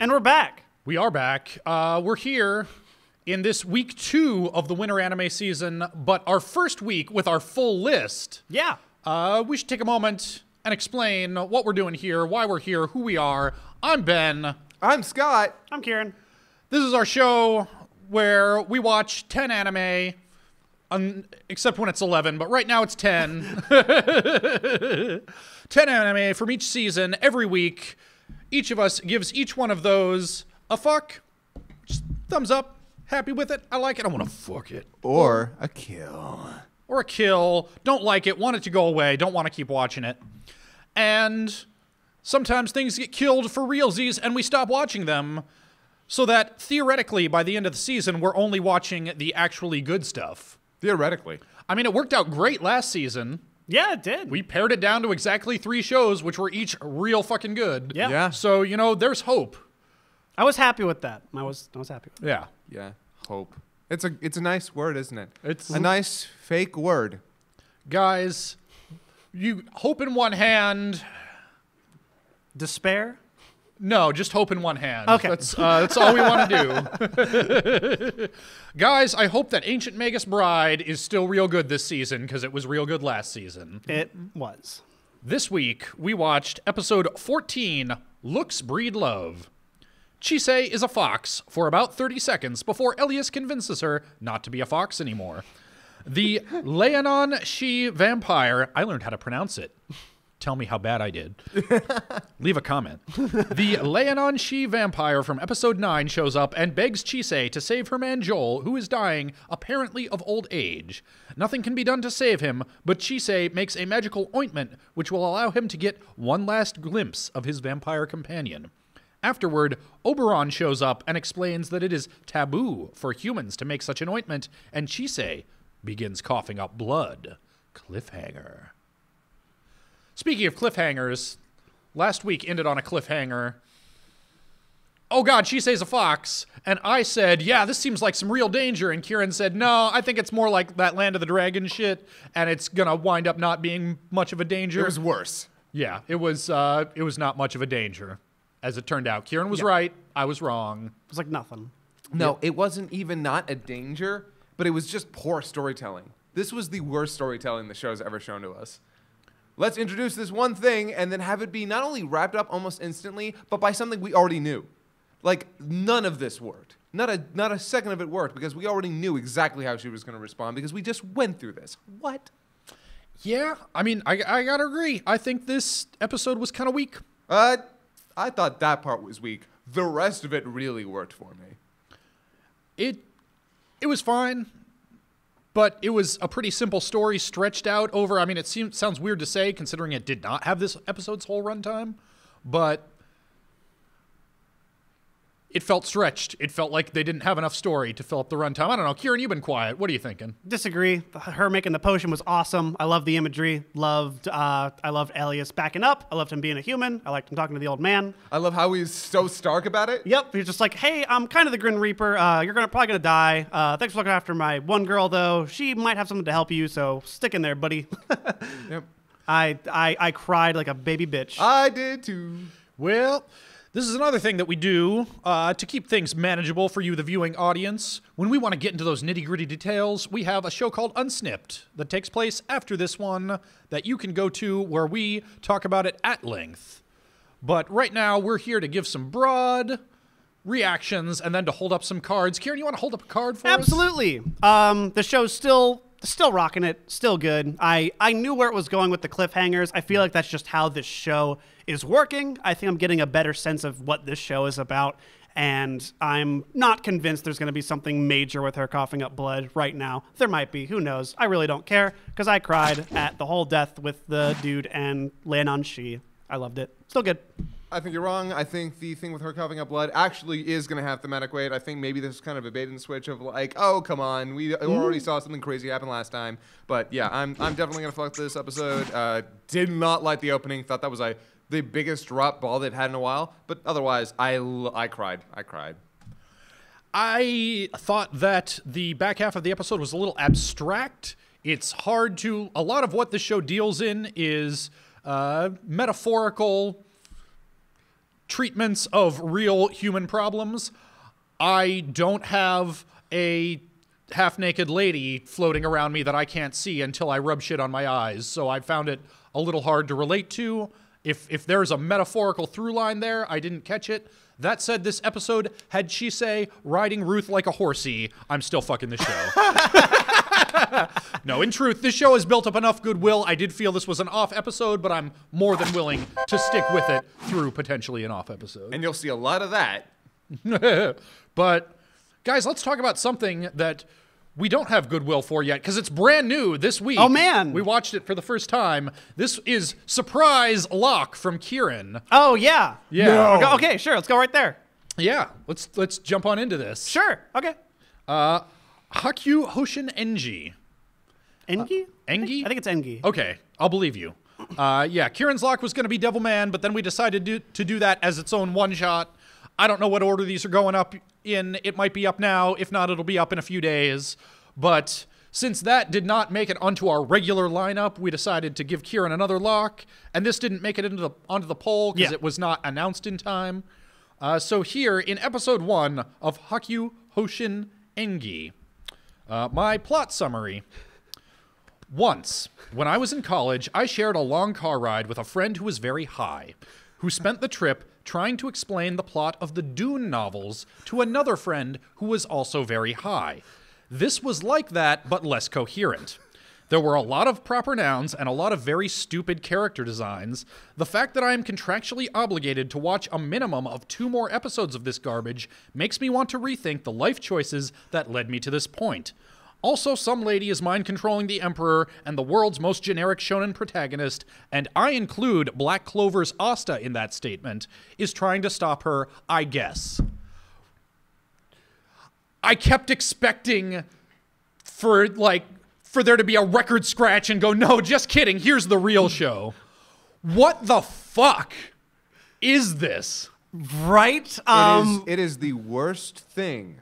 And we're back. We are back. We're here in this week 2 of the winter anime season, but our first week with our full list. Yeah. We should take a moment and explain what we're doing here, why we're here, who we are. I'm Ben. I'm Scott. I'm Kieran. This is our show where we watch 10 anime, except when it's 11, but right now it's 10. 10 anime from each season every week. Each of us gives each one of those a fuck, just thumbs up, happy with it, I like it, I want to fuck it. Or a kill. Or a kill, don't like it, want it to go away, don't want to keep watching it. And sometimes things get killed for realsies and we stop watching them, so that theoretically by the end of the season we're only watching the actually good stuff. Theoretically. I mean, it worked out great last season. Yeah, it did. We pared it down to exactly 3 shows, which were each real fucking good. Yeah. So, you know, there's hope. I was happy with that. I was happy with it. Yeah. Yeah. Hope. It's a nice word, isn't it? It's a nice fake word. Guys, you hope in one hand. Despair? No, just hope in one hand. Okay. That's all we want to do. Guys, I hope that Ancient Magus Bride is still real good this season, because it was real good last season. It was. This week, we watched episode 14, Looks Breed Love. Chise is a fox for about 30 seconds before Elias convinces her not to be a fox anymore. The Leonon Shi vampire, I learned how to pronounce it. Tell me how bad I did. Leave a comment. The Leonon Shi vampire from episode 9 shows up and begs Chise to save her man Joel, who is dying, apparently of old age. Nothing can be done to save him, but Chise makes a magical ointment which will allow him to get one last glimpse of his vampire companion. Afterward, Oberon shows up and explains that it is taboo for humans to make such an ointment, and Chise begins coughing up blood. Cliffhanger. Speaking of cliffhangers, last week ended on a cliffhanger. Oh god, Chise's a fox. And I said, yeah, this seems like some real danger. And Kieran said, no, I think it's more like that Land of the Dragon shit, and it's gonna wind up not being much of a danger. It was worse. Yeah, it was not much of a danger, as it turned out. Kieran was right, I was wrong. It was like nothing. No, it wasn't even not a danger, but it was just poor storytelling. This was the worst storytelling the show's ever shown to us. Let's introduce this one thing and then have it be not only wrapped up almost instantly, but by something we already knew. Like, none of this worked. Not a second of it worked because we already knew exactly how she was going to respond because we just went through this. What? Yeah, I mean, I gotta agree. I think this episode was kind of weak. I thought that part was weak. The rest of it really worked for me. It was fine. But it was a pretty simple story stretched out over, I mean, sounds weird to say considering it did not have this episode's whole runtime, but it felt stretched. It felt like they didn't have enough story to fill up the runtime. I don't know. Kieran, you've been quiet. What are you thinking? Disagree. Her making the potion was awesome. I love the imagery. I loved Elias backing up. I loved him being a human. I liked him talking to the old man. I love how he's so stark about it. Yep. He's just like, hey, I'm kind of the Grim Reaper. You're probably gonna die. Thanks for looking after my one girl, though. She might have something to help you, so stick in there, buddy. Yep. I cried like a baby bitch. I did too. Well, this is another thing that we do to keep things manageable for you, the viewing audience. When we want to get into those nitty-gritty details, we have a show called Unsnipped that takes place after this one that you can go to where we talk about it at length. But right now, we're here to give some broad reactions and then to hold up some cards. Kieran, you want to hold up a card for us? Absolutely. The show's still rocking it, still good. I knew where it was going with the cliffhangers. I feel like that's just how this show is working. I think I'm getting a better sense of what this show is about, and I'm not convinced there's going to be something major with her coughing up blood right now. There might be. Who knows? I really don't care, because I cried at the whole death with the dude and Leonon Shi. I loved it. Still good. I think you're wrong. I think the thing with her coughing up blood actually is going to have thematic weight. I think maybe this is kind of a bait and switch of like, oh, come on. We already saw something crazy happen last time. But yeah, I'm definitely going to fuck this episode. Did not like the opening. Thought that was the biggest drop ball they've had in a while. But otherwise, I cried. I cried. I thought that the back half of the episode was a little abstract. It's hard to... A lot of what the show deals in is metaphorical treatments of real human problems. I don't have a half-naked lady floating around me that I can't see until I rub shit on my eyes, so I found it a little hard to relate to. If there's a metaphorical through line there, I didn't catch it. That said, this episode had Chisei riding Ruth like a horsey. I'm still fucking the show. No, in truth, this show has built up enough goodwill. I did feel this was an off episode, but I'm more than willing to stick with it through potentially an off episode. And you'll see a lot of that. But, guys, let's talk about something that we don't have goodwill for yet, because it's brand new this week. Oh, man. We watched it for the first time. This is Surprise Lock from Kieran. Oh, yeah. Yeah. No. Okay, sure. Let's go right there. Yeah, let's jump on into this. Sure. Okay. Hakyu, Hoshin, Engi. Engi? Engi? I think it's Engi. Okay, I'll believe you. Yeah, Kieran's Lock was going to be Devilman, but then we decided to do that as its own one-shot. I don't know what order these are going up in. It might be up now. If not, it'll be up in a few days. But since that did not make it onto our regular lineup, we decided to give Kieran another lock. And this didn't make it onto the poll because it was not announced in time. So here in episode 1 of Hakyu, Hoshin, Engi, my plot summary. Once, when I was in college, I shared a long car ride with a friend who was very high, who spent the trip trying to explain the plot of the Dune novels to another friend who was also very high. This was like that, but less coherent. There were a lot of proper nouns and a lot of very stupid character designs. The fact that I am contractually obligated to watch a minimum of 2 more episodes of this garbage makes me want to rethink the life choices that led me to this point. Also, some lady is mind-controlling the Emperor and the world's most generic shonen protagonist, and I include Black Clover's Asta in that statement, is trying to stop her, I guess. I kept expecting for there to be a record scratch and go, no, just kidding, here's the real show. What the fuck is this? Right? It is the worst thing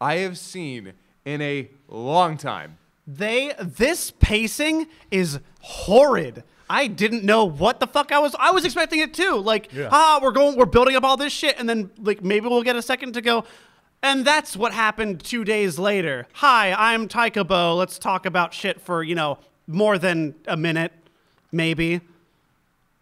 I have seen in a long time. This pacing is horrid. I didn't know what the fuck I was expecting it too. Like, we're building up all this shit, and then like maybe we'll get a second to go. And that's what happened 2 days later. Hi, I'm Taikabo. Let's talk about shit for, more than a minute, maybe.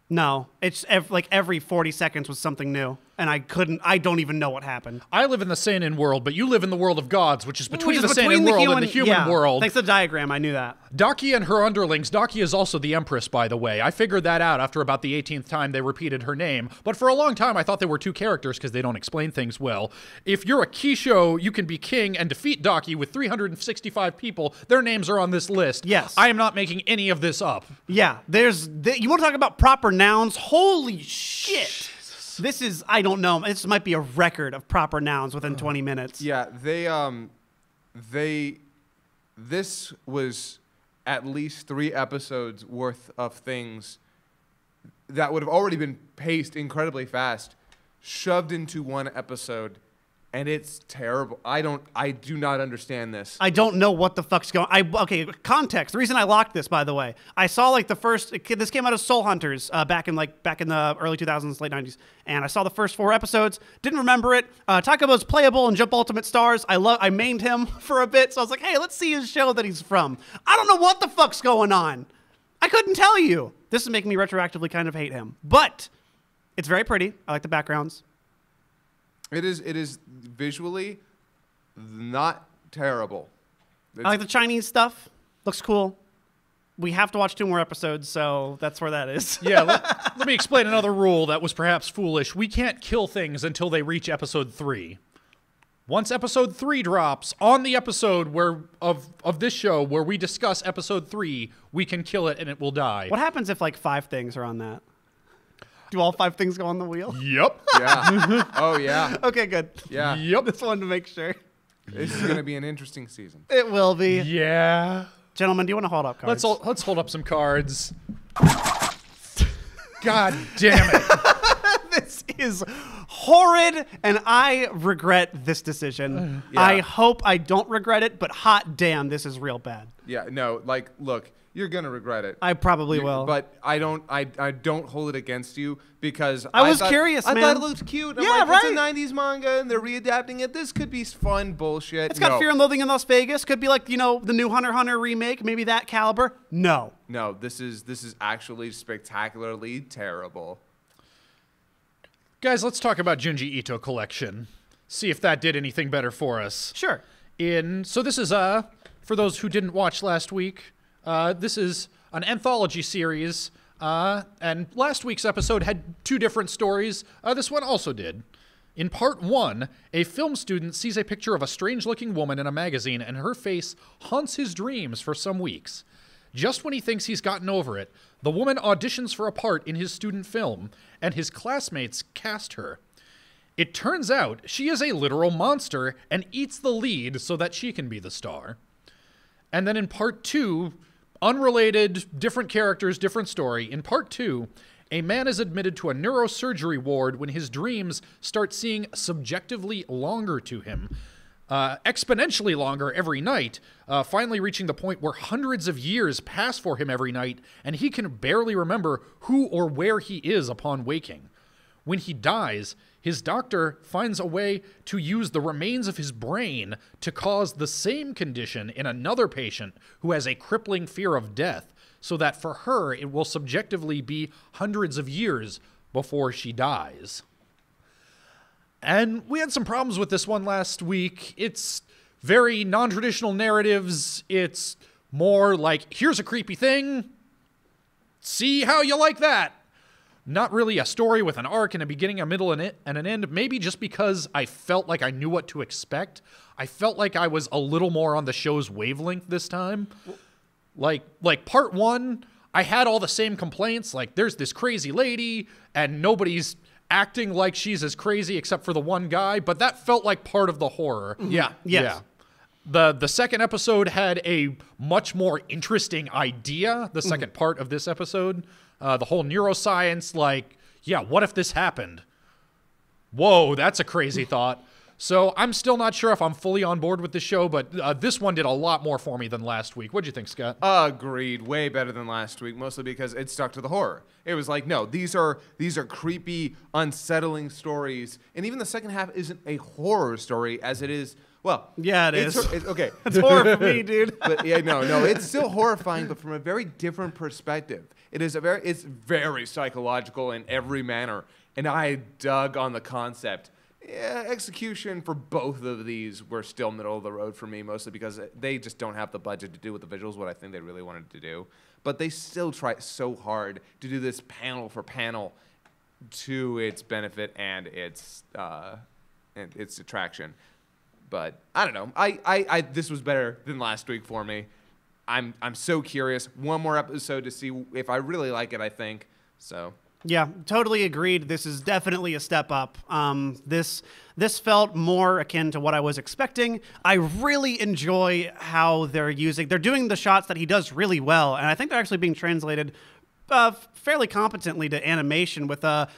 No, it's every 40 seconds was something new. And I don't even know what happened. I live in the seinen world, but you live in the world of gods, which is between the seinen world and the human world. Thanks to the diagram, I knew that. Daki and her underlings. Daki is also the Empress, by the way. I figured that out after about the 18th time they repeated her name. But for a long time, I thought they were 2 characters because they don't explain things well. If you're a Kisho, you can be king and defeat Daki with 365 people. Their names are on this list. Yes. I am not making any of this up. Yeah, you want to talk about proper nouns? Holy shit. This is, I don't know, this might be a record of proper nouns within 20 minutes. Yeah, this was at least 3 episodes worth of things that would have already been paced incredibly fast, shoved into 1 episode, and it's terrible. I do not understand this. I don't know what the fuck's going on. Okay, context. The reason I locked this, by the way, I saw this came out of Soul Hunters back in the early 2000s, late 90s, and I saw the first 4 episodes. Didn't remember it. Takabo's playable in Jump Ultimate Stars. I mained him for a bit, so I was like, hey, let's see his show that he's from. I don't know what the fuck's going on. I couldn't tell you. This is making me retroactively kind of hate him, but it's very pretty. I like the backgrounds. It is visually not terrible. I like the Chinese stuff. Looks cool. We have to watch 2 more episodes, so that's where that is. Yeah, let me explain another rule that was perhaps foolish. We can't kill things until they reach episode 3. Once episode 3 drops, on the episode of this show where we discuss episode 3, we can kill it and it will die. What happens if 5 things are on that? Do all 5 things go on the wheel? Yep. Yeah. Oh, yeah. Okay, good. Yeah. Yep. Just wanted to make sure. This is going to be an interesting season. It will be. Yeah. Gentlemen, do you want to hold up cards? Let's hold up some cards. God damn it. This is horrid, and I regret this decision. Yeah. I hope I don't regret it, but hot damn, this is real bad. Yeah, no, look, you're gonna regret it. I probably will. But I don't hold it against you because I was curious, man. I thought it looked cute. I'm Yeah, like, right. It's a 90s manga and they're readapting it. This could be fun bullshit. It's got Fear and Loathing in Las Vegas. Could be like, you know, the new Hunter x Hunter remake, maybe that caliber. No. No, this is actually spectacularly terrible. Guys, let's talk about Junji Ito Collection. See if that did anything better for us. Sure. So this is for those who didn't watch last week, this is an anthology series, and last week's episode had 2 different stories. This one also did. In part 1, a film student sees a picture of a strange-looking woman in a magazine, and her face haunts his dreams for some weeks. Just when he thinks he's gotten over it, the woman auditions for a part in his student film, and his classmates cast her. It turns out she is a literal monster and eats the lead so that she can be the star. And then in part 2, unrelated, different characters, different story. In part 2, a man is admitted to a neurosurgery ward when his dreams start seeming subjectively longer to him. Exponentially longer every night, finally reaching the point where hundreds of years pass for him every night, and he can barely remember who or where he is upon waking. When he dies, his doctor finds a way to use the remains of his brain to cause the same condition in another patient who has a crippling fear of death, so that for her it will subjectively be hundreds of years before she dies. And we had some problems with this one last week. It's very non-traditional narratives. It's more like, here's a creepy thing. See how you like that. Not really a story with an arc and a beginning, a middle, and an end. Maybe just because I felt like I knew what to expect. I felt like I was a little more on the show's wavelength this time. Like part 1, I had all the same complaints. Like, there's this crazy lady, and nobody's acting like she's as crazy except for the one guy. But that felt like part of the horror. Yeah. Yes. Yeah. The second episode had a much more interesting idea, the second part of this episode. The whole neuroscience, like, yeah, what if this happened? Whoa, that's a crazy thought. So I'm still not sure if I'm fully on board with the show, but this one did a lot more for me than last week. What'd you think, Scott? Agreed. Way better than last week, mostly because it stuck to the horror. It was like, no, these are creepy, unsettling stories. And even the second half isn't a horror story as it is. Well, yeah, it is. Okay. It's horror for me, dude. But yeah, no, it's still horrifying, but from a very different perspective. It's very psychological in every manner, and I dug on the concept. Yeah, execution for both of these were still middle of the road for me, mostly because they just don't have the budget to do with the visuals what I think they really wanted to do. But they still try so hard to do this panel for panel to its benefit and its attraction. But I don't know. This was better than last week for me. I'm so curious. One more episode to see if I really like it, I think. So yeah, totally agreed. This is definitely a step up. This felt more akin to what I was expecting. I really enjoy how they're doing the shots that he does really well, and I think they're actually being translated fairly competently to animation with the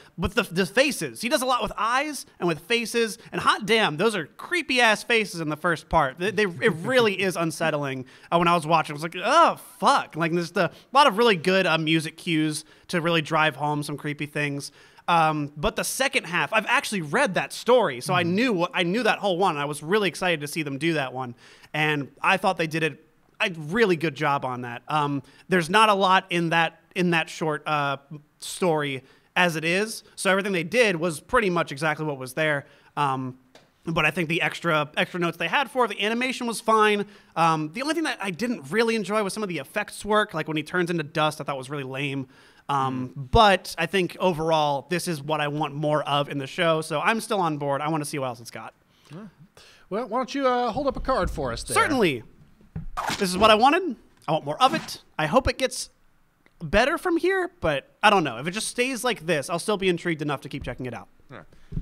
faces. He does a lot with eyes and with faces, and hot damn, those are creepy ass faces in the first part. It really is unsettling. When I was watching, I was like, oh fuck! Like there's a lot of really good music cues to really drive home some creepy things. But the second half, I've actually read that story, so I knew that whole one. And I was really excited to see them do that one, and I thought they did a really good job on that. There's not a lot in that short story as it is, so everything they did was pretty much exactly what was there. But I think the extra notes they had for the animation was fine. The only thing that I didn't really enjoy was some of the effects work, like when he turns into dust. I thought was really lame. But I think overall, this is what I want more of in the show, so I'm still on board. I want to see what else it's got. Well, why don't you hold up a card for us there? Certainly. This is what I wanted. I want more of it. I hope it gets better from here, but I don't know. If it just stays like this, I'll still be intrigued enough to keep checking it out.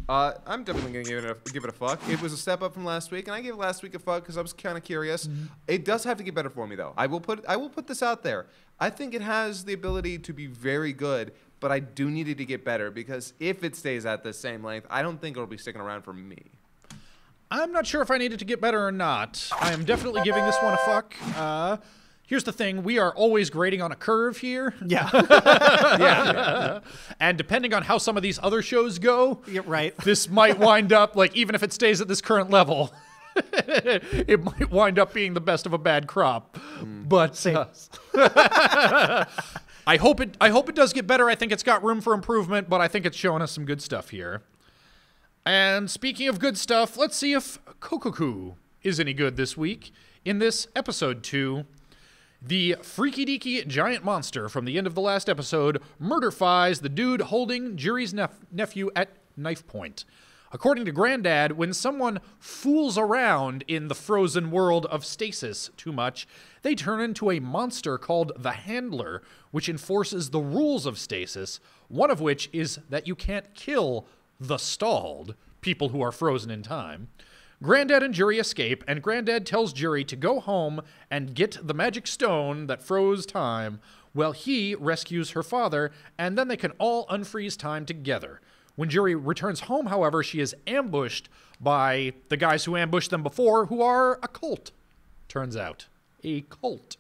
I'm definitely going to give it a fuck. It was a step up from last week, and I gave last week a fuck because I was kind of curious. It does have to get better for me, though. I will put this out there. I think it has the ability to be very good, but I do need it to get better because if it stays at the same length, I don't think it'll be sticking around for me. I'm not sure if I need it to get better or not. I am definitely giving this one a fuck. Here's the thing. We are always grading on a curve here. Yeah. Yeah. And depending on how some of these other shows go, You're right. this might wind up, like, even if it stays at this current level, it might wind up being the best of a bad crop. But I hope it does get better. I think it's got room for improvement, but I think it's showing us some good stuff here. And speaking of good stuff, let's see if Kokkoku is any good this week. In this episode 2, the freaky-deaky giant monster from the end of the last episode murder-fies the dude holding Juri's nephew at knife point. According to Granddad, when someone fools around in the frozen world of stasis too much, they turn into a monster called the Handler, which enforces the rules of stasis, one of which is that you can't kill the stalled, people who are frozen in time. Granddad and Juri escape, and Granddad tells Juri to go home and get the magic stone that froze time, while he rescues her father, and then they can all unfreeze time together. When Juri returns home, however, she is ambushed by the guys who ambushed them before, who are a cult. Turns out. A cult.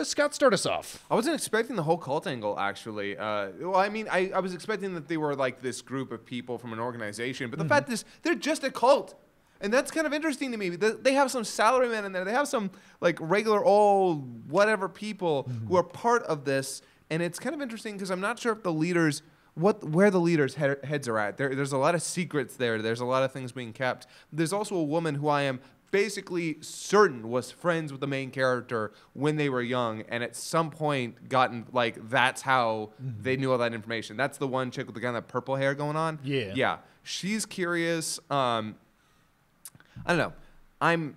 Scott, start us off. I wasn't expecting the whole cult angle, actually. Well, I mean, I was expecting that they were like this group of people from an organization, but the fact is, they're just a cult. And that's kind of interesting to me. They have some salarymen in there. They have some like regular old whatever people who are part of this. And it's kind of interesting because I'm not sure if the leaders, where the leaders' heads are at. There's a lot of secrets there. There's a lot of things being kept. There's also a woman who I am basically certain was friends with the main character when they were young, and at some point gotten like that's how they knew all that information. That's the one chick with the kind of purple hair going on. Yeah. She's curious. I don't know. I'm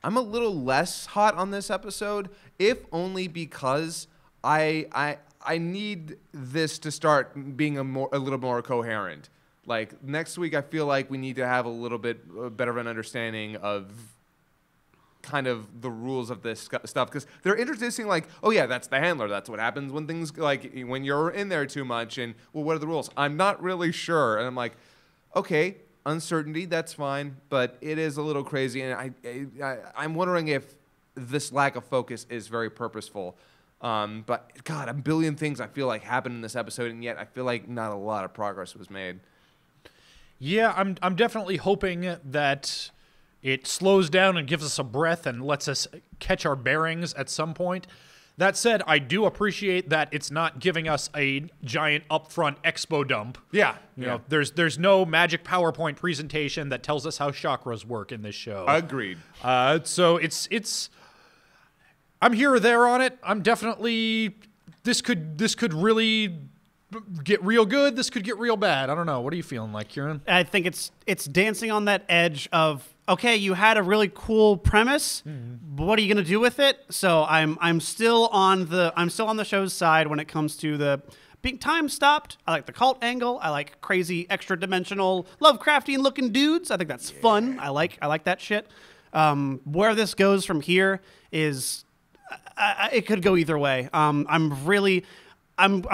a little less hot on this episode, if only because I need this to start being a little more coherent. Like, next week, I feel like we need to have a little bit better of an understanding of kind of the rules of this stuff. Because they're introducing, like, oh, yeah, that's the handler. That's what happens when things, like, when you're in there too much. And, well, what are the rules? I'm not really sure. And I'm like, okay, uncertainty, that's fine. But it is a little crazy. And I'm wondering if this lack of focus is very purposeful. But, God, a billion things I feel like happened in this episode. And yet I feel like not a lot of progress was made. Yeah, I'm definitely hoping that it slows down and gives us a breath and lets us catch our bearings at some point. That said, I do appreciate that it's not giving us a giant upfront expo dump. Yeah. You know, there's no magic PowerPoint presentation that tells us how chakras work in this show. Agreed. So it's I'm here or there on it. I'm definitely this could really get real good. This could get real bad. I don't know. What are you feeling like, Kieran? I think it's dancing on that edge of, okay, you had a really cool premise, but what are you gonna do with it? So I'm still on the show's side when it comes to the being time stopped. I like the cult angle. I like crazy extra dimensional Lovecraftian looking dudes. I think that's fun. I like that shit. Where this goes from here is it could go either way. I'm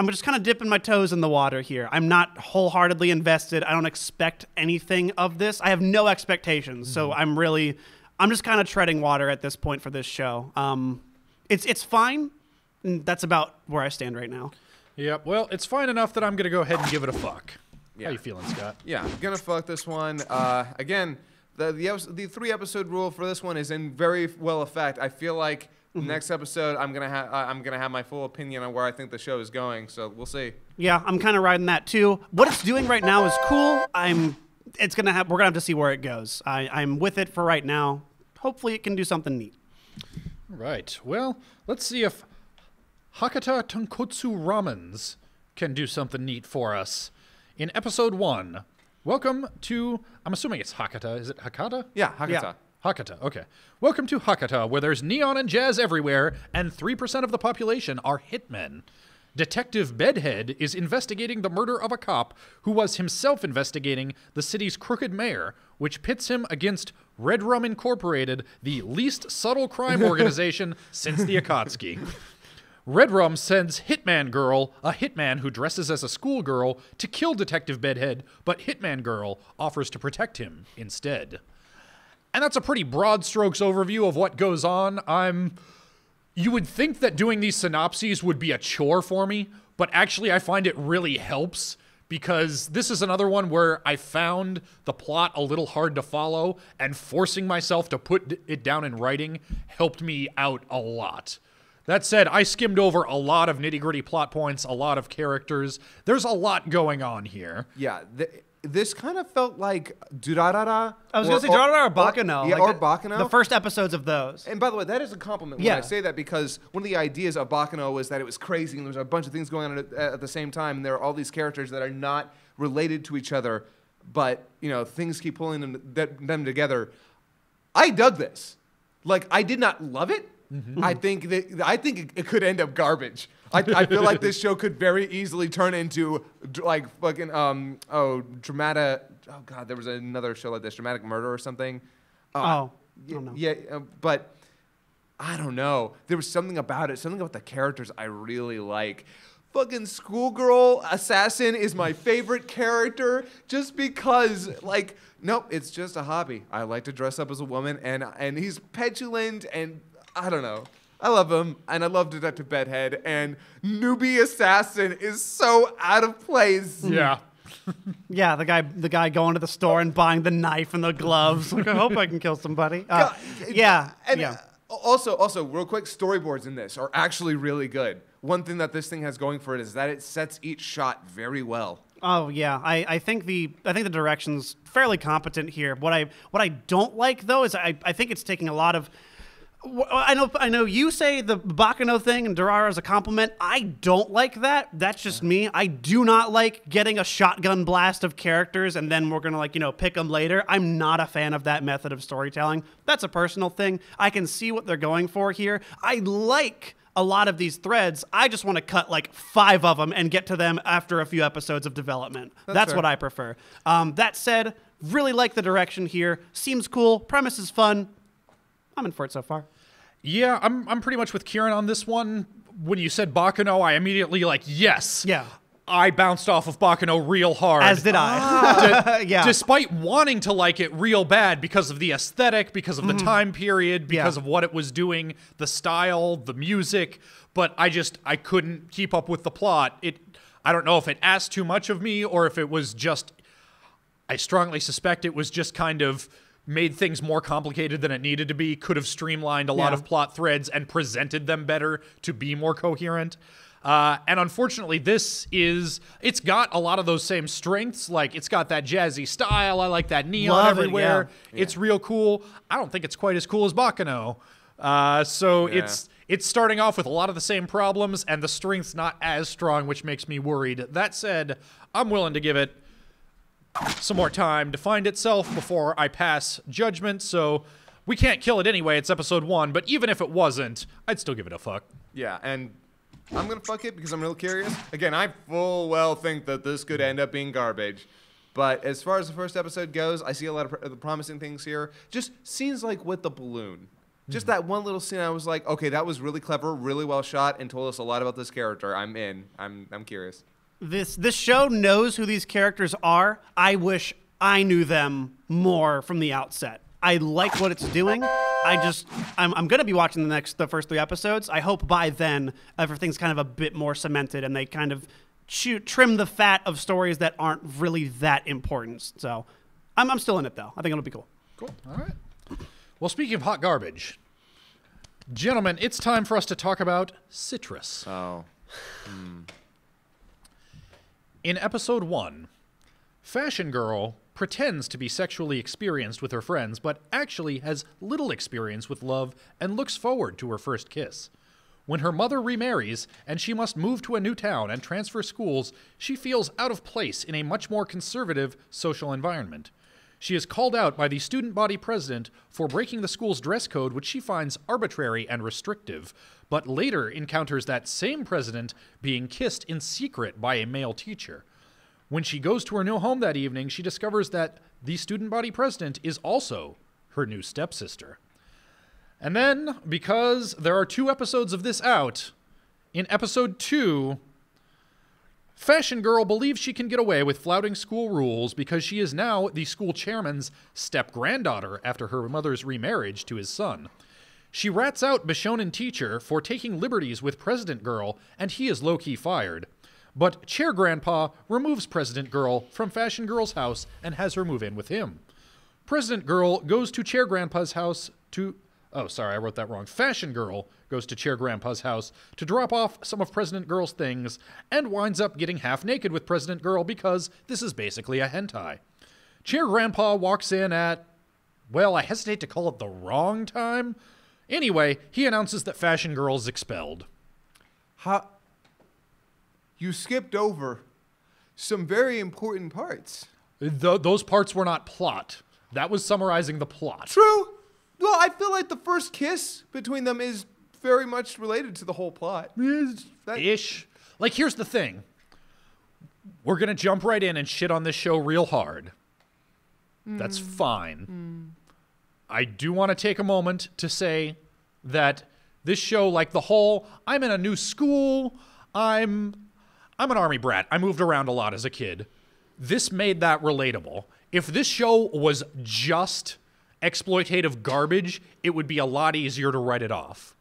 just kind of dipping my toes in the water here. I'm not wholeheartedly invested. I don't expect anything of this. I have no expectations. So I'm just kind of treading water at this point for this show. It's fine. And that's about where I stand right now. Yep. Well, it's fine enough that I'm going to go ahead and give it a fuck. Yeah. How you feeling, Scott? Yeah, I'm gonna fuck this one. Again, the 3-episode rule for this one is in very well effect. I feel like next episode I'm gonna have my full opinion on where I think the show is going. So we'll see. Yeah, I'm kind of riding that too. What it's doing right now is cool. We're gonna have to see where it goes. I'm with it for right now. Hopefully, it can do something neat. All right. Well, let's see if Hakata Tonkotsu Ramens can do something neat for us. In episode 1, welcome to, I'm assuming it's Hakata. Is it Hakata? Yeah, Hakata. Yeah. Hakata, okay. Welcome to Hakata, where there's neon and jazz everywhere, and 3% of the population are hitmen. Detective Bedhead is investigating the murder of a cop who was himself investigating the city's crooked mayor, which pits him against Red Rum Incorporated, the least subtle crime organization since the Akatsuki. Red Rum sends Hitman Girl, a hitman who dresses as a schoolgirl, to kill Detective Bedhead, but Hitman Girl offers to protect him instead. And that's a pretty broad strokes overview of what goes on. You would think that doing these synopses would be a chore for me, but actually I find it really helps because this is another one where I found the plot a little hard to follow, and forcing myself to put it down in writing helped me out a lot. That said, I skimmed over a lot of nitty-gritty plot points, a lot of characters. There's a lot going on here. Yeah, this kind of felt like Durarara. I was going to say Durarara or Baccano. Yeah, or Baccano. The first episodes of those. And by the way, that is a compliment when I say that, because one of the ideas of Baccano was that it was crazy and there was a bunch of things going on at the same time. And there are all these characters that are not related to each other, but things keep pulling them together. I dug this. Like, I did not love it. Mm-hmm. I think it could end up garbage. I feel like this show could very easily turn into like fucking dramatic. Oh god, there was another show like this, Dramatic Murder or something. I don't know. Yeah, but I don't know. There was something about it, something about the characters I really like. Fucking schoolgirl assassin is my favorite character, just because nope, it's just a hobby. I like to dress up as a woman, and he's petulant and. I don't know. I love him, and I love Detective Bedhead, and Newbie Assassin is so out of place. Yeah. Yeah, the guy going to the store and buying the knife and the gloves. Like, I hope I can kill somebody. Also, real quick, storyboards in this are actually really good. One thing that this thing has going for it is that it sets each shot very well. Oh yeah, I think the direction's fairly competent here. What I don't like though is I think it's taking a lot of. I know you say the Baccano thing and Durarara is a compliment. I don't like that. That's just me. I do not like getting a shotgun blast of characters and then we're going to pick them later. I'm not a fan of that method of storytelling. That's a personal thing. I can see what they're going for here. I like a lot of these threads. I just want to cut 5 of them and get to them after a few episodes of development. That's what I prefer. That said, really like the direction here. Seems cool. Premise is fun. I'm in for it so far. Yeah, I'm pretty much with Kieran on this one. When you said Baccano, I immediately yes. Yeah. I bounced off of Baccano real hard. As did I. Yeah. Despite wanting to like it real bad because of the aesthetic, because of the time period, because of what it was doing, the style, the music, but I couldn't keep up with the plot. I don't know if it asked too much of me or if it was just, I strongly suspect it was just kind of made things more complicated than it needed to be, could have streamlined a lot of plot threads and presented them better to be more coherent. And unfortunately, it's got a lot of those same strengths. Like, it's got that jazzy style. I like that neon everywhere. It's real cool. I don't think it's quite as cool as Baccano. It's starting off with a lot of the same problems, and the strength's not as strong, which makes me worried. That said, I'm willing to give it some more time to find itself before I pass judgment, so we can't kill it anyway. It's episode 1, but even if it wasn't, I'd still give it a fuck. Yeah, and I'm gonna fuck it because I'm real curious. Again, I full well think that this could end up being garbage, but as far as the first episode goes, I see a lot of the promising things here. Just scenes like with the balloon. Just that one little scene, I was like, okay, that was really clever, really well shot, and told us a lot about this character. I'm in. I'm curious. This show knows who these characters are. I wish I knew them more from the outset. I like what it's doing. I'm going to be watching the first 3 episodes. I hope by then everything's kind of a bit more cemented and they kind of trim the fat of stories that aren't really that important. So I'm still in it though. I think it'll be cool. Cool. All right. Well, speaking of hot garbage, gentlemen, it's time for us to talk about Citrus. Oh. In episode 1, Fashion Girl pretends to be sexually experienced with her friends, but actually has little experience with love and looks forward to her first kiss. When her mother remarries and she must move to a new town and transfer schools, she feels out of place in a much more conservative social environment. She is called out by the student body president for breaking the school's dress code, which she finds arbitrary and restrictive, but later encounters that same president being kissed in secret by a male teacher. When she goes to her new home that evening, she discovers that the student body president is also her new stepsister. And then, because there are 2 episodes of this out, in episode 2, Fashion Girl believes she can get away with flouting school rules because she is now the school chairman's step-granddaughter after her mother's remarriage to his son. She rats out Bishonen teacher for taking liberties with President Girl, and he is low-key fired. But Chair Grandpa removes President Girl from Fashion Girl's house and has her move in with him. President Girl goes to Chair Grandpa's house to... Oh, sorry, I wrote that wrong. Fashion Girl goes to Chair Grandpa's house to drop off some of President Girl's things and winds up getting half naked with President Girl because this is basically a hentai. Chair Grandpa walks in at... Well, I hesitate to call it the wrong time. Anyway, he announces that Fashion Girl is expelled. You skipped over some very important parts. Those parts were not plot. That was summarizing the plot. True. Well, I feel like the first kiss between them is very much related to the whole plot. Ish. Like, here's the thing. We're going to jump right in and shit on this show real hard. That's fine. I do want to take a moment to say that this show, like the whole, I'm in a new school, I'm an army brat. I moved around a lot as a kid. This made that relatable. If this show was just exploitative garbage, it would be a lot easier to write it off.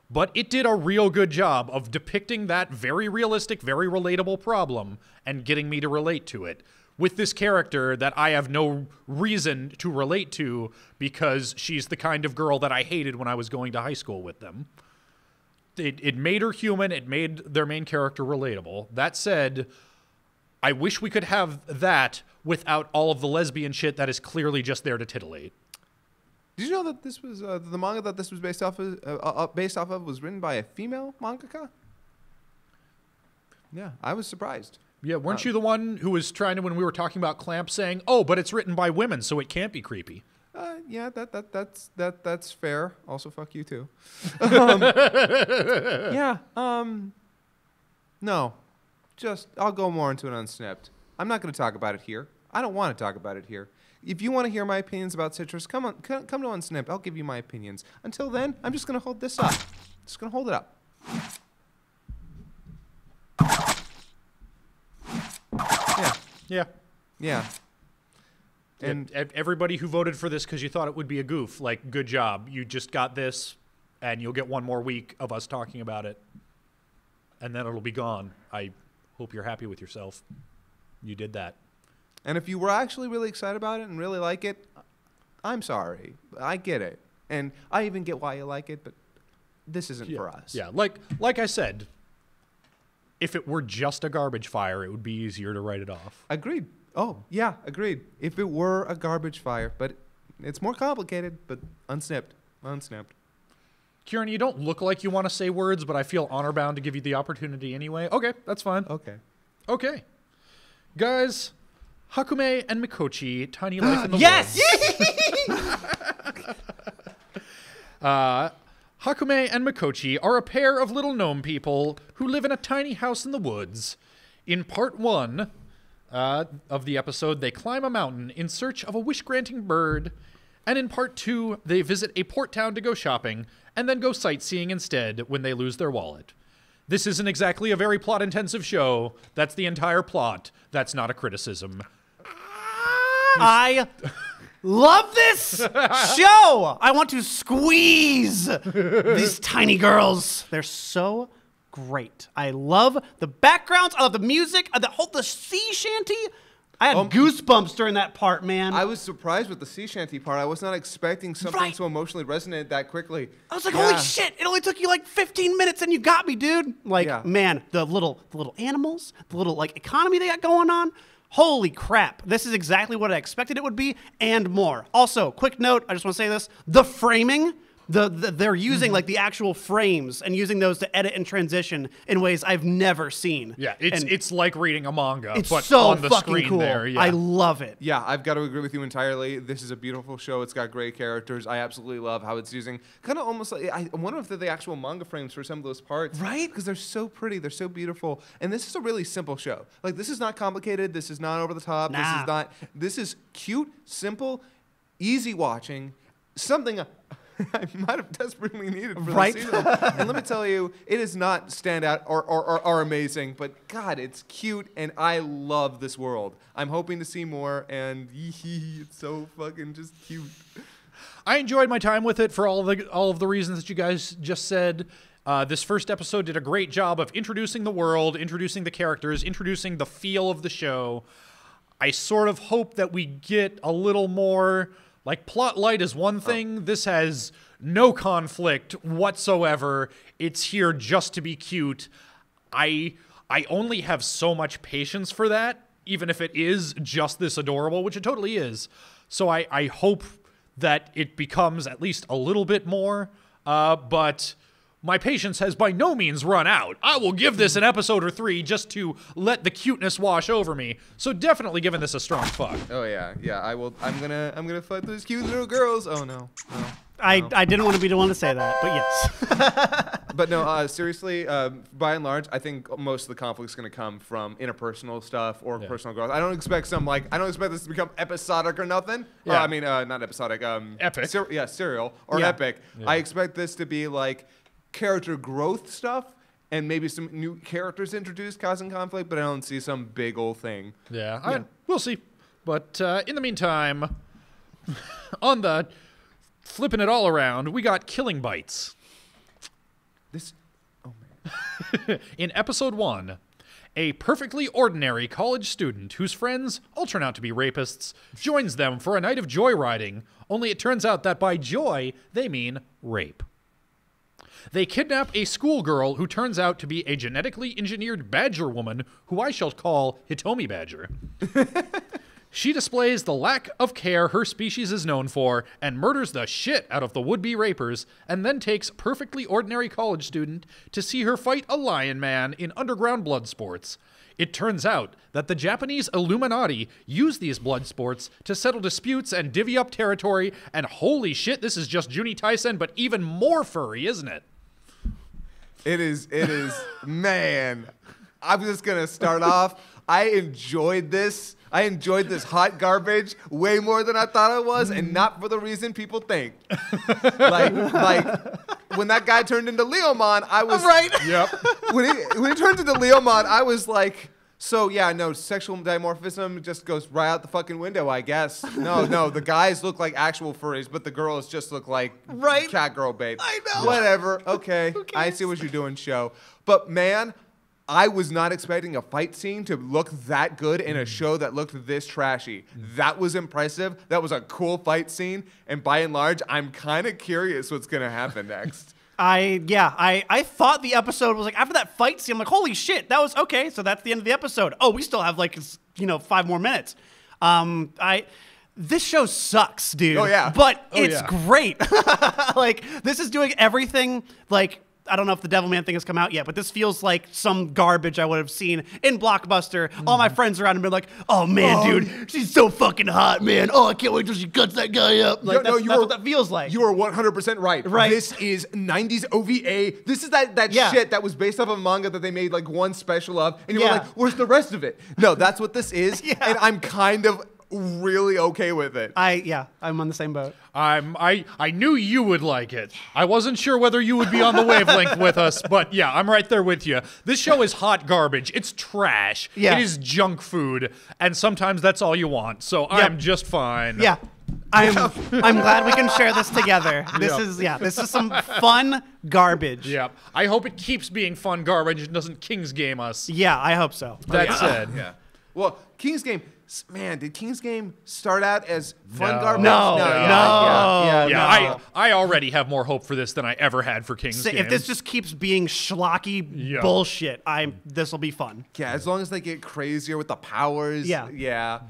But it did a real good job of depicting that very realistic, very relatable problem and getting me to relate to it with this character that I have no reason to relate to because she's the kind of girl that I hated when I was going to high school with them. It made her human. It made their main character relatable. That said, I wish we could have that without all of the lesbian shit that is clearly just there to titillate. Did you know that this was the manga that this was based off of was written by a female mangaka? Yeah, I was surprised. Yeah, weren't you the one who was trying to, when we were talking about Clamp, saying, "Oh, but it's written by women, so it can't be creepy"? Yeah, that's fair. Also, fuck you too. No, just I'll go more into it unsnipped. I'm not going to talk about it here. I don't want to talk about it here. If you want to hear my opinions about Citrus, come to Unsnipped. I'll give you my opinions. Until then, I'm just going to hold this up. Just going to hold it up. Yeah. And everybody who voted for this because you thought it would be a goof, like, good job. You just got this, and you'll get one more week of us talking about it, and then it'll be gone. I hope you're happy with yourself. You did that. And if you were actually really excited about it and really like it, I'm sorry. I get it. And I even get why you like it, but this isn't for us. Yeah, like I said, if it were just a garbage fire, it would be easier to write it off. Agreed. Oh, yeah, agreed. If it were a garbage fire, but it's more complicated, but unsnipped. Kieran, you don't look like you want to say words, but I feel honor-bound to give you the opportunity anyway. Okay, that's fine. Okay. Guys, Hakumei and Mikochi, Tiny Life in the Yes! Hakumei and Mikochi are a pair of little gnome people who live in a tiny house in the woods. In part 1 of the episode, they climb a mountain in search of a wish-granting bird. And in part 2, they visit a port town to go shopping and then go sightseeing instead when they lose their wallet. This isn't exactly a very plot-intensive show. That's the entire plot. That's not a criticism. I love this show. I want to squeeze these tiny girls. They're so great. I love the backgrounds. I love the music. The sea shanty. I had goosebumps during that part, man. I was surprised with the sea shanty part. I was not expecting something so emotionally resonant that quickly. I was like, holy shit, it only took you like 15 minutes and you got me, dude. Like, man, the little animals, the little like economy they got going on. Holy crap. This is exactly what I expected it would be and more. Also, quick note, I just want to say this. The framing, they're using like the actual frames and using those to edit and transition in ways I've never seen. Yeah, it's like reading a manga, it's but so on the fucking screen cool. there. Yeah. I love it. Yeah, I've got to agree with you entirely. This is a beautiful show. It's got great characters. I absolutely love how it's using kind of almost like, I wonder if they're the actual manga frames for some of those parts. Right? Because they're so pretty. They're so beautiful. And this is a really simple show. Like, this is not complicated. This is not over the top. Nah. This is cute, simple, easy watching. Something I might have desperately needed for Right? the season. And let me tell you, it is not standout or amazing, but God, it's cute, and I love this world. I'm hoping to see more, and it's so fucking just cute. I enjoyed my time with it for all of the reasons that you guys just said. This first episode did a great job of introducing the world, introducing the characters, introducing the feel of the show. I sort of hope that we get a little more, like, plot light is one thing. This has no conflict whatsoever. It's here just to be cute. I only have so much patience for that, even if it is just this adorable, which it totally is. So I hope that it becomes at least a little bit more, but my patience has by no means run out. I will give this an episode or 3 just to let the cuteness wash over me. So definitely giving this a strong fuck. Oh yeah, I will. I'm gonna fuck those cute little girls. Oh no. I didn't want to be the one to say that, but yes. But no, seriously, by and large, I think most of the conflict is going to come from interpersonal stuff or personal growth. I don't expect I don't expect this to become episodic or nothing. Yeah. I mean, not episodic. Epic. Serial or epic. Yeah. I expect this to be like character growth stuff and maybe some new characters introduced causing conflict, but I don't see some big old thing. Yeah, we'll see. But in the meantime, on the flipping it all around, we got Killing Bites. Oh man. In episode 1, a perfectly ordinary college student whose friends all turn out to be rapists joins them for a night of joyriding, only it turns out that by joy, they mean rape. They kidnap a schoolgirl who turns out to be a genetically engineered badger woman who I shall call Hitomi Badger. She displays the lack of care her species is known for and murders the shit out of the would-be rapers and then takes perfectly ordinary college student to see her fight a lion man in underground blood sports. It turns out that the Japanese Illuminati use these blood sports to settle disputes and divvy up territory, and holy shit, this is just Juni Taisen, but even more furry, isn't it? It is, man. I'm just going to start off. I enjoyed this hot garbage way more than I thought it was, and not for the reason people think. like when that guy turned into Leomon, I was Right. Yep. when he turned into Leomon, I was like, so yeah, no, sexual dimorphism just goes right out the fucking window, I guess. No, the guys look like actual furries, but the girls just look like cat girl bait. I know. Whatever. Okay, I see what you're doing, show. But man, I was not expecting a fight scene to look that good in a show that looked this trashy. That was impressive. That was a cool fight scene. And by and large, I'm kind of curious what's going to happen next. I thought the episode was like, after that fight scene, I'm like, holy shit, that was okay. So that's the end of the episode. Oh, we still have 5 more minutes. This show sucks, dude. Oh, yeah. But Oh, it's yeah. great. This is doing everything I don't know if the Devilman thing has come out yet, but this feels like some garbage I would have seen in Blockbuster. All my friends around have been like, oh, man, dude, she's so fucking hot, man. Oh, I can't wait till she cuts that guy up. That's what that feels like. You are 100% right. Right. This is 90s OVA. This is that shit that was based off of a manga that they made one special of, and you were like, where's the rest of it? No, that's what this is, and I'm kind of really okay with it. I'm on the same boat. I knew you would like it. I wasn't sure whether you would be on the wavelength with us, but yeah, I'm right there with you. This show is hot garbage. It's trash. Yeah. It is junk food, and sometimes that's all you want. So I'm just fine. Yeah. I'm glad we can share this together. This is some fun garbage. Yeah. I hope it keeps being fun garbage and doesn't King's Game us. Yeah, I hope so. That said. Yeah. Well, King's Game. Man, did King's Game start out as fun garbage? No. Yeah, I already have more hope for this than I ever had for King's Game. If this just keeps being schlocky bullshit, this will be fun. Yeah, as long as they get crazier with the powers. Yeah.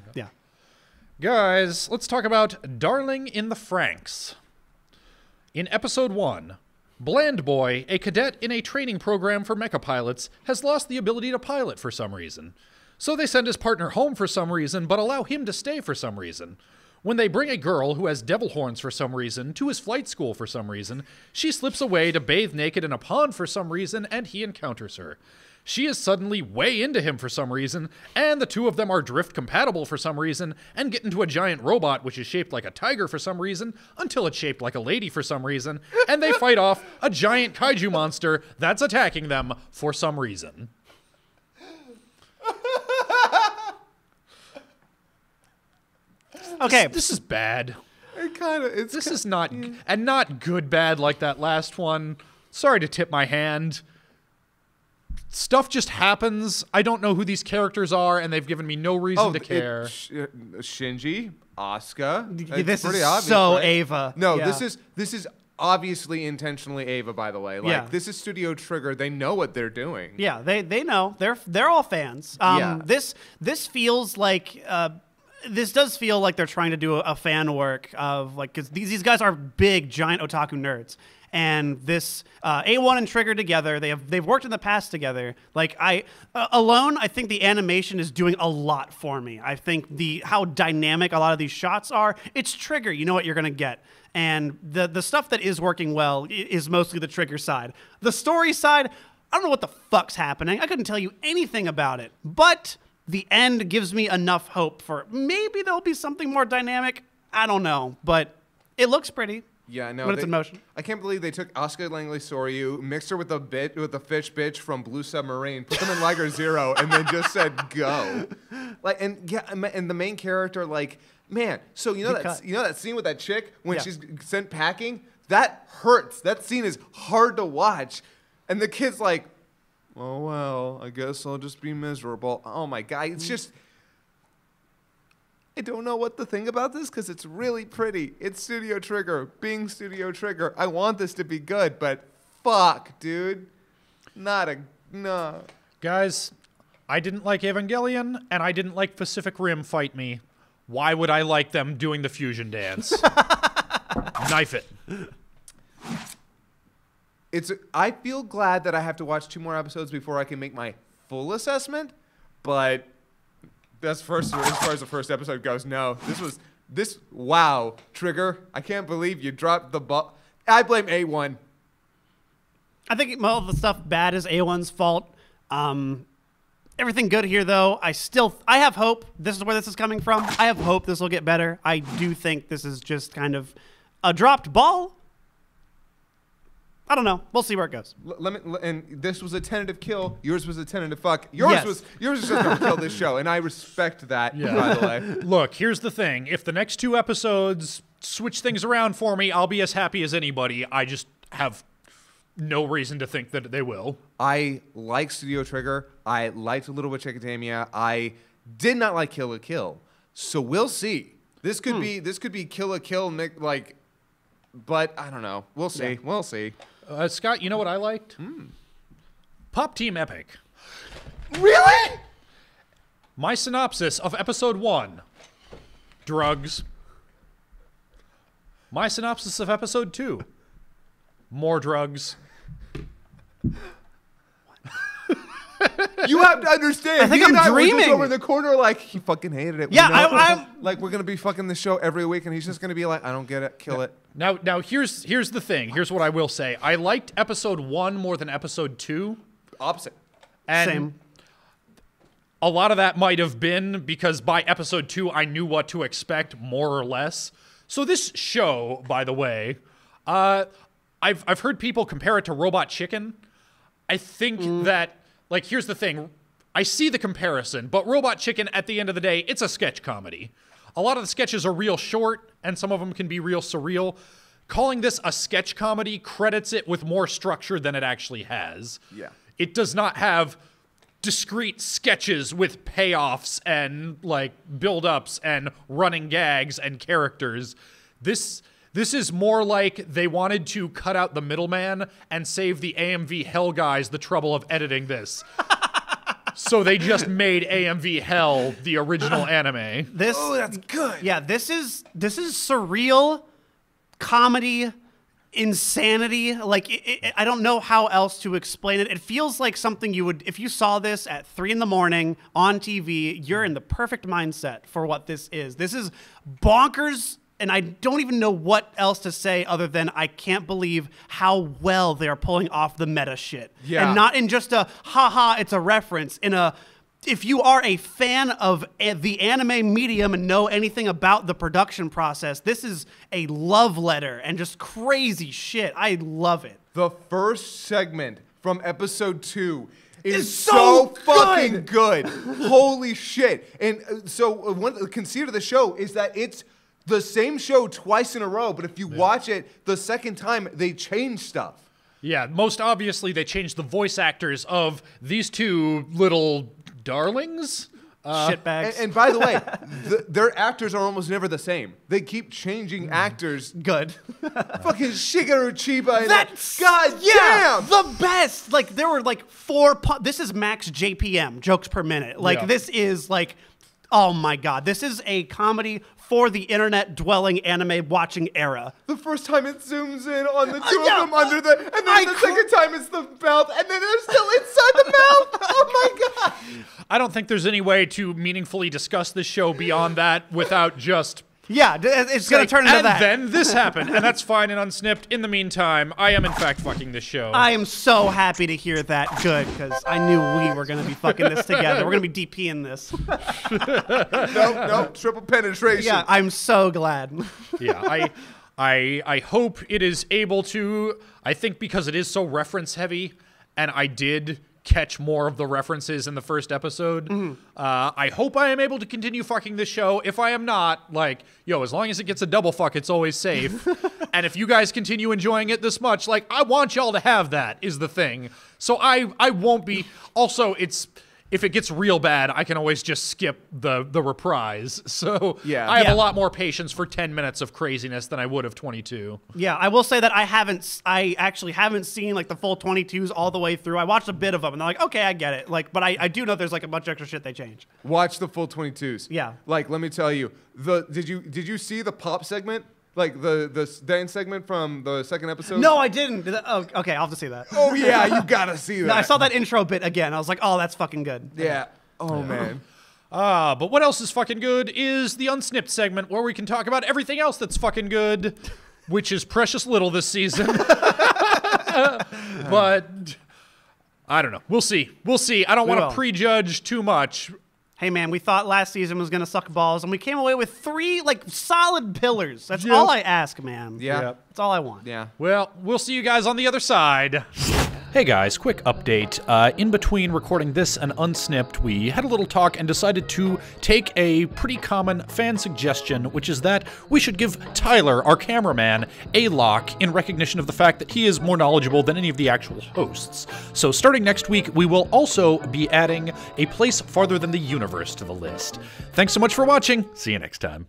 Guys, let's talk about Darling in the Franxx. In episode 1, Bland Boy, a cadet in a training program for mecha pilots, has lost the ability to pilot for some reason. So they send his partner home for some reason, but allow him to stay for some reason. When they bring a girl who has devil horns for some reason to his flight school for some reason, she slips away to bathe naked in a pond for some reason, and he encounters her. She is suddenly way into him for some reason, and the two of them are drift compatible for some reason, and get into a giant robot which is shaped like a tiger for some reason, until it's shaped like a lady for some reason, and they fight off a giant kaiju monster that's attacking them for some reason. Okay. This is bad. This is not, and not good bad like that last one. Sorry to tip my hand. Stuff just happens. I don't know who these characters are, and they've given me no reason to care. Shinji, Asuka. This pretty is obvious, so right? Ava. No, Yeah. this is obviously intentionally Ava. By the way, like Yeah. this is Studio Trigger. They know what they're doing. Yeah, they know. They're all fans. Yeah. This feels like this does feel like they're trying to do a fan work of like, because these guys are big giant otaku nerds. And this A1 and Trigger together, they've worked in the past together. Like alone, I think the animation is doing a lot for me. I think how dynamic a lot of these shots are. It's Trigger, you know what you're gonna get. And the stuff that is working well is mostly the Trigger side. The story side, I don't know what the fuck's happening. I couldn't tell you anything about it. But the end gives me enough hope for maybe there'll be something more dynamic. I don't know, but it looks pretty. Yeah, no. When it's in motion. I can't believe they took Asuka Langley Soryu, mixed her with the fish bitch from Blue Submarine, put them in Liger Zero, and then just said go. Like, and the main character, like, man. So you know that scene with that chick when she's sent packing? That hurts. That scene is hard to watch, and the kid's like, oh well, I guess I'll just be miserable. Oh my god, it's just. I don't know what to think about this because it's really pretty. It's Studio Trigger, being Studio Trigger. I want this to be good, but fuck, dude. No. Guys, I didn't like Evangelion, and I didn't like Pacific Rim Fight Me. Why would I like them doing the fusion dance? Knife it. I feel glad that I have to watch 2 more episodes before I can make my full assessment, but as far as the first episode goes, no. Wow, Trigger. I can't believe you dropped the ball. I blame A1. I think all the stuff bad is A1's fault. Everything good here, though. I have hope. This is where this is coming from. I have hope this will get better. I do think this is just kind of a dropped ball. I don't know. We'll see where it goes. And this was a tentative kill. Yours was a tentative fuck. Yours was just gonna kill this show, and I respect that. Yeah. By the way, look. Here's the thing. If the next 2 episodes switch things around for me, I'll be as happy as anybody. I just have no reason to think that they will. I like Studio Trigger. I liked Little Witch Academia. I did not like Kill la Kill. So we'll see. This could be Kill la Kill, like, but I don't know. We'll see. Yeah. We'll see. Scott, you know what I liked? Pop Team Epic. Really? My synopsis of episode 1, drugs. My synopsis of episode 2, more drugs. You have to understand. I think I'm dreaming. We're just over in the corner, like he fucking hated it. Yeah, I'm like we're gonna be fucking the show every week, and he's just gonna be like, I don't get it, kill it. Now here's the thing. Here's what I will say. I liked episode 1 more than episode 2. Opposite. And same. A lot of that might have been because by episode 2 I knew what to expect more or less. So this show, by the way, I've heard people compare it to Robot Chicken. I think that. Like, here's the thing. I see the comparison, but Robot Chicken, at the end of the day, it's a sketch comedy. A lot of the sketches are real short, and some of them can be real surreal. Calling this a sketch comedy credits it with more structure than it actually has. Yeah. It does not have discrete sketches with payoffs and, like, build-ups and running gags and characters. This is more like they wanted to cut out the middleman and save the AMV Hell guys the trouble of editing this. So they just made AMV Hell the original anime. Oh, that's good. Yeah, this is surreal comedy insanity. Like, I don't know how else to explain it. It feels like something you would, if you saw this at 3 in the morning on TV, you're in the perfect mindset for what this is. This is bonkers And I don't even know what else to say other than I can't believe how well they are pulling off the meta shit. Yeah. And not in just a, haha, it's a reference. In a, if you are a fan of the anime medium and know anything about the production process, this is a love letter and just crazy shit. I love it. The first segment from episode 2 is It's so so fucking good. Holy shit. And the conceit of the show is that it's the same show twice in a row, but if you watch it the second time, they change stuff. Yeah, most obviously they changed the voice actors of these two little darlings. Shitbags. And by the way, their actors are almost never the same. They keep changing actors. Good. Fucking Shigeru Chiba. That's God yeah, damn. the best. Like there were like 4. This is max JPM, jokes per minute. Like Yeah. this is like, oh my god, this is a comedy for the internet dwelling anime watching era. The first time it zooms in on the two yeah, of them under the, and then the second time it's the mouth, and then they're still inside the mouth. Oh my god. I don't think there's any way to meaningfully discuss this show beyond that without just... Yeah, it's gonna turn into and that. then this happened, and that's fine and unsnipped. In the meantime, I am in fact fucking this show. I am so happy to hear that. Good, because I knew we were gonna be fucking this together. We're gonna be DPing this. Nope, triple penetration. Yeah, I'm so glad. Yeah, I hope it is able to. I think because it is so reference heavy, and I did catch more of the references in the first episode. I hope I am able to continue fucking this show. If I am not, like, yo, as long as it gets a double fuck, it's always safe. And if you guys continue enjoying it this much, like, I want y'all to have that, is the thing. So I won't be. Also, it's. If it gets real bad, I can always just skip the reprise. So Yeah. I have Yeah. a lot more patience for 10 minutes of craziness than I would have 22. Yeah, I will say that I actually haven't seen like the full 22s all the way through. I watched a bit of them and I'm like, okay, I get it. Like, but I do know there's like a bunch of extra shit they change. Watch the full 22s. Yeah. Like, let me tell you, did you see the pop segment? Like the dance segment from the second episode? No, I didn't. Oh, okay, I'll have to see that. Oh yeah, you gotta see that. No, I saw that intro bit again. I was like, oh, that's fucking good. Yeah. Oh man. But what else is fucking good is the unsnipped segment where we can talk about everything else that's fucking good, which is precious little this season. But I don't know. We'll see. We'll see. I don't want will. to prejudge too much. Hey man, we thought last season was gonna suck balls, and we came away with 3 like solid pillars. That's Yep. all I ask, man. Yeah. Yep. That's all I want. Yeah. Well, we'll see you guys on the other side. Hey guys, quick update. In between recording this and Unsnipped, we had a little talk and decided to take a pretty common fan suggestion, which is that we should give Tyler, our cameraman, a lock in recognition of the fact that he is more knowledgeable than any of the actual hosts. So starting next week, we will also be adding a place farther than the universe to the list. Thanks so much for watching. See you next time.